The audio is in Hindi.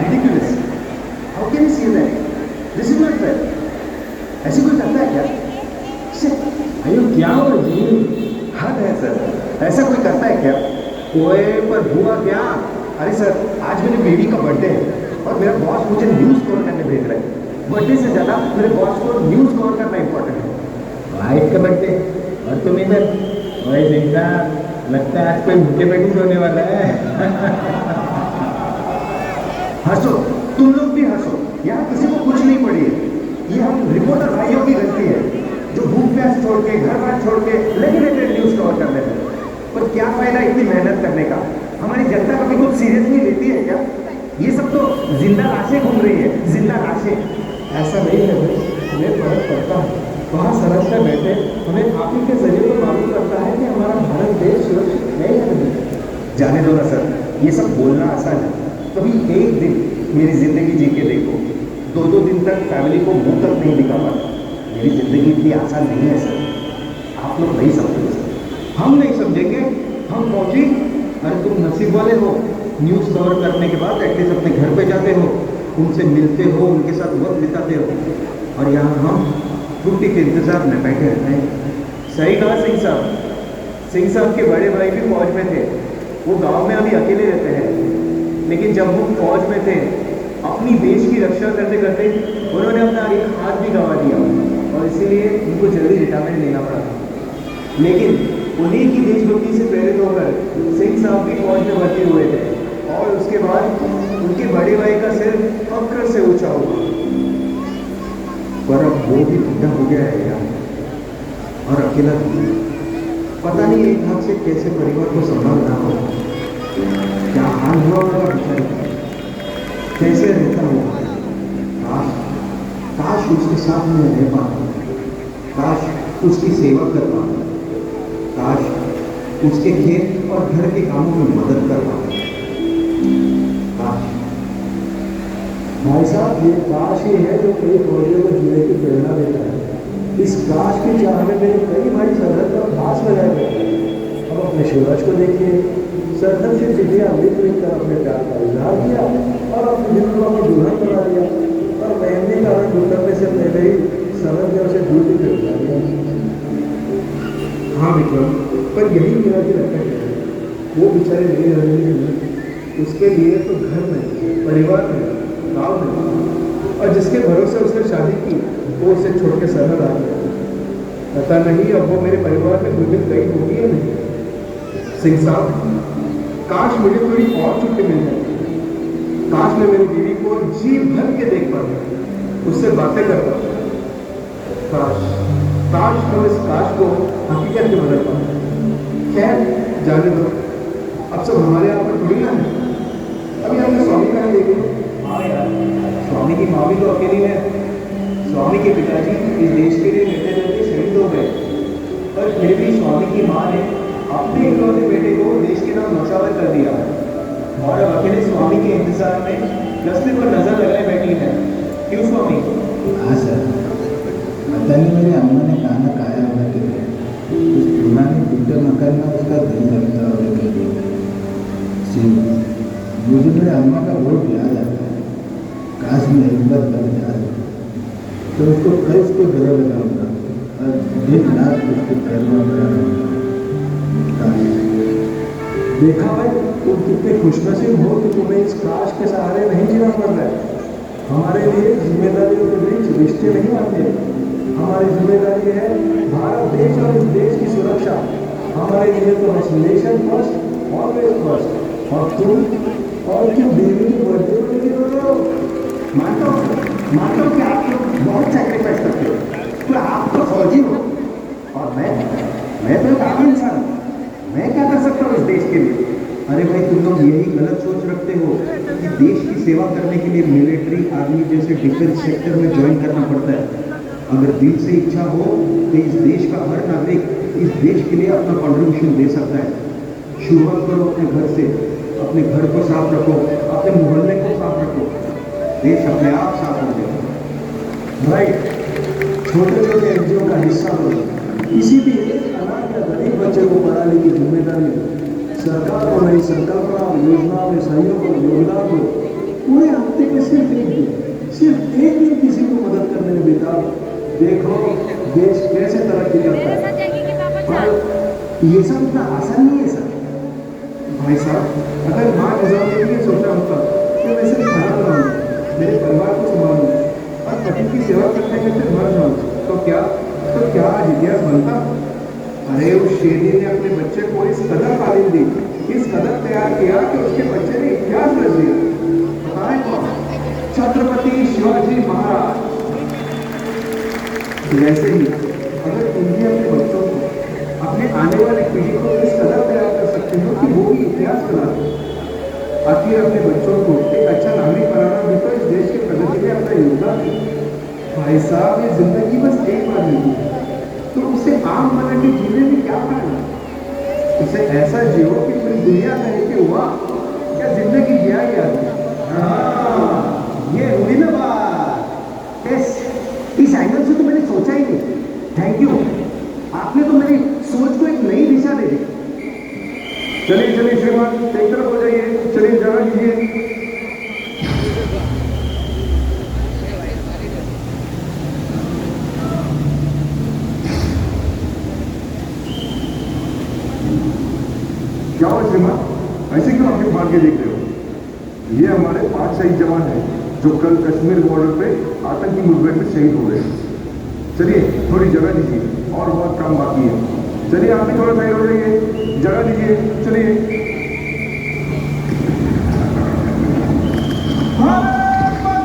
Ridiculous. How can you say that? This is not fair. ऐसी कोई करता है क्या? अयो क्या हो जी? हद है सर, ऐसा कोई करता है क्या? ओए पर हुआ क्या? अरे सर, आज मेरी बेबी का बर्थडे है और मेरा बॉस मुझे न्यूज़ कवर करने भेज रहा है। बर्थडे से ज़्यादा मेरे बॉस को न्यूज़ कवर करना इंपॉर्टेंट है। वाइफ का बर्थडे और तुम इधर? ओए जिंदा, लगता है आज कोई भूखे पेटी सोने वाला है। हंसो, तुम लोग भी हंसो, यहाँ किसी को कुछ नहीं पड़ी है। ये हम रिपोर्टर भाइयों की गलती है जो भूख प्यास छोड़ के, घर बार छोड़ के लेकिन न्यूज़ कवर कर लेते हैं। पर क्या फायदा इतनी मेहनत करने का? हमारी जनता कभी कुछ सीरियस नहीं लेती है क्या? ये सब तो जिंदा लाशें घूम रही है, जिंदा लाशें। ऐसा नहीं है भाई, हमें फर्क पड़ता है। वहाँ सरहद में बैठे हमें आप ही के जरिए तो मालूम करता है कि हमारा भारत देश सुरक्षित है या नहीं। जाने दो ना सर, ये सब बोलना आसान है। कभी एक दिन मेरी जिंदगी जी के देखो, 2-2 दिन तक फैमिली को मुंह तक नहीं दिखा पाता। मेरी जिंदगी इतनी आसान नहीं है सर, आप लोग नहीं समझोगे सर। हम नहीं समझेंगे, हम पहुंची। अरे तुम नसीब वाले हो, न्यूज़ कवर करने के बाद एटलीस्ट अपने घर पे जाते हो, उनसे मिलते हो, उनके साथ वक्त बिताते हो। और यहाँ हम छुट्टी के इंतजार में बैठे रहते हैं। सही कहा सिंह साहब। सिंह साहब के बड़े भाई भी फौज में थे। वो गांव में अभी अकेले रहते हैं, लेकिन जब वो फौज में थे अपनी देश की रक्षा करते करते उन्होंने अपना एक हाथ भी गंवा दिया और इसीलिए उनको जल्दी रिटायरमेंट लेना पड़ा। लेकिन उन्हीं की देशभक्ति से प्रेरित होकर सिंह साहब भी फौज में भर्ती हुए थे और उसके बाद उनके बड़े भाई का सिर फक्र से ऊंचा हुआ। पर अब वो भी बुढ़ा हो गया है यार, और अकेला भी। पता नहीं एक हाथ से कैसे परिवार को संभाल रहा हो। क्या हाल हुआ होगा बेचारे का, कैसे रहता होगा। काश काश उसके साथ में रह पाता, काश उसकी सेवा कर पाता, काश उसके खेत और घर के कामों में मदद कर पाता। काश। भाई साहब, ये काश ही है जो कई फौजियों को जीने की प्रेरणा देता है। इस काश की चाह में मेरे कई भाई सरहद पर घास में रह गए। अब अपने सूरज को देखिए, सरहद से चिड़िया लिख लिख कर अपने प्यार का इजहार किया और अपने दिल को अपनी दुल्हन बना दिया, और मेहंदी का रंग उतरने से पहले ही सरहद ने उसे ड्यूटी पे उतार दिया। हाँ विक्रम, पर यही मेरा भी लगता है। वो बेचारे नहीं रहेंगे, उसके लिए तो घर में, परिवार में, गाँव में, और जिसके भरोसे उसने शादी की वो उसे छोड़ के सरहद आ गया। पता नहीं अब वो मेरे परिवार में कोई दिन गई होगी या नहीं। सिंह साहब, काश मुझे थोड़ी और छुट्टी मिल जाती। काश मैं मेरी बीवी को जी भर के देख पाता, उससे बातें करता। काश काश हम इस काश को हकीकत में बदल पाते। खैर जाने दो, अब सब हमारे आप पर थोड़ी ना है। अभी हमने स्वामी का देखे। हाँ यार, स्वामी की माँ भी तो अकेली है। स्वामी के पिताजी इस देश के लिए लड़ते लड़ते शहीद हो गए, पर फिर भी स्वामी की माँ ने अपने इकलौते बेटे को देश के नाम नौशावर कर दिया है और अब अकेले स्वामी के इंतजार में रस्ते पर नजर लगाए बैठी है। क्यों स्वामी? हाँ सर, पता नहीं मेरी अम्मा ने कहा ना खाया होगा कि उस पुराने टूटे मकान में उसका दिल लगता होगा कि मुझे मेरे अम्मा का बहुत याद आता है। काश में एक बार लग जाए तो उसको कल उसको गले लगाऊंगा और दिन रात उसके पैरों में लगाऊंगा। देखा भाई, तुम कितने खुशनसीब हो कि तुम्हें इस काश के सहारे नहीं जीना पड़ रहा है। हमारे लिए जिम्मेदारियों के बीच रिश्ते नहीं आते। हमारी जिम्मेदारी है भारत देश और इस देश की सुरक्षा। हमारे लिए तो बस नेशन फर्स्ट, ऑलवेज फर्स्ट। और तुम और क्यों बीवी की बर्थडे में नहीं रो रहे हो? मानता हूँ कि आप लोग बहुत सेक्रीफाइस करते हो, पर आप तो फौजी हो और मैं तो एक आम इंसान हूँ। मैं क्या कर सकता हूँ इस देश के लिए? अरे भाई, तुम लोग यही गलत सोच रखते हो कि देश की सेवा करने के लिए मिलिट्री, आर्मी जैसे डिफेंस सेक्टर में ज्वाइन करना पड़ता है। अगर दिल से इच्छा हो तो इस देश का हर नागरिक इस देश के लिए अपना कंट्रीब्यूशन दे सकता है। शुरुआत करो अपने घर से, अपने घर को साफ रखो, अपने मोहल्ले को साफ रखो, देश अपने आप साफ हो जाएगा। राइट, छोटे छोटे एनजीओ का हिस्सा बनो, किसी भी एक अनाथ या गरीब बच्चे को पढ़ाने की जिम्मेदारी सरकार को नई संकल्पना और योजना में सहयोग और योगदान दो। पूरे हफ्ते में सिर्फ एक दिन किसी को मदद करने में बिता, देखो देश कैसे तरक्की करता है। पर ये सब इतना आसान नहीं है सर। भाई साहब, अगर माँ निजाम ने भी ये सोचा होता कि मैं सिर्फ खाना बनाऊँ, मेरे परिवार को संभालूँ और पति की सेवा करते करते मर जाऊँ, तो क्या आज इतिहास बनता? अरे उस शेरनी ने अपने बच्चे को इस कदर तालीम दी, इस कदर तैयार किया कि उसके बच्चे ने इतिहास रच दिया। बताएं कौन? छत्रपति शिवाजी महाराज। वैसे ही अगर तुम भी अपने बच्चों को, अपने आने वाली पीढ़ी को इस कदर तैयार कर सकते हो कि वो भी इतिहास बना दो। आखिर अपने बच्चों को एक अच्छा नागरिक बनाना भी तो इस देश की प्रगति में अपना योगदान है। भाई साहब, ये जिंदगी बस एक बार मिलती है, तो उसे आम बना के जीने में क्या फायदा? उसे ऐसा जियो कि पूरी दुनिया कहे कि वाह क्या जिंदगी जिया गया। ये हुई ना बात। इस एंगल से तो मैंने सोचा ही नहीं। थैंक यू, आपने तो मेरी सोच को एक नई दिशा दे दी। चलिए श्रीमान, एक तरफ हो जाइए, चलिए जगह दीजिए। क्या हो श्रीमान, ऐसे क्यों आंखें फाड़ के देख रहे हो? ये हमारे 5 शहीद जवान हैं जो कल कश्मीर बॉर्डर पे आतंकी मुठभेड़ में शहीद हो गए। चलिए थोड़ी जगह दीजिए, और बहुत काम बाकी है। चलिए आप भी थोड़ा साइड हो जाइए, जगह दीजिए, चलिए।